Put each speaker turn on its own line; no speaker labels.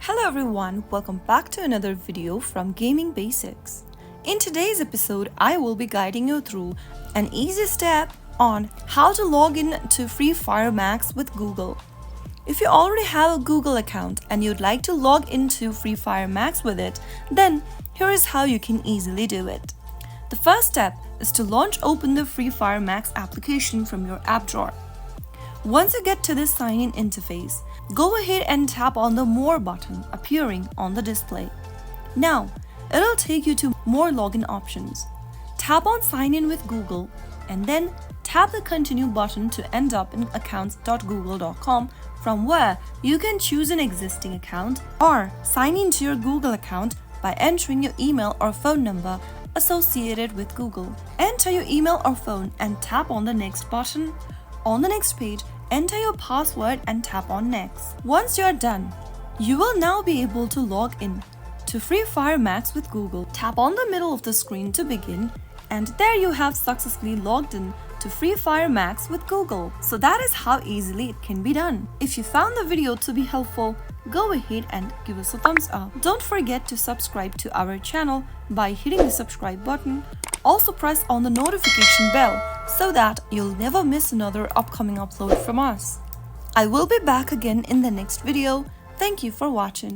Hello everyone, welcome back to another video from Gaming Basics. In today's episode, I will be guiding you through an easy step on how to log in to FreeFire Max with Google. If you already have a Google account and you'd like to log into FreeFire Max with it, then here is how you can easily do it. The first step is to open the FreeFire Max application from your app drawer. Once you get to this sign-in interface, go ahead and tap on the More button appearing on the display. Now, it'll take you to more login options. Tap on Sign in with Google and then tap the Continue button to end up in accounts.google.com, from where you can choose an existing account or sign into your Google account by entering your email or phone number associated with Google. Enter your email or phone and tap on the Next button. On the next page, enter your password and tap on Next. Once you're done, you will now be able to log in to FreeFire Max with Google. Tap on the middle of the screen to begin, and there you have successfully logged in to FreeFire Max with Google. So that is how easily it can be done. If you found the video to be helpful, go ahead and give us a thumbs up. Don't forget to subscribe to our channel by hitting the subscribe button. Also press on the notification bell so that you'll never miss another upcoming upload from us. I will be back again in the next video. Thank you for watching.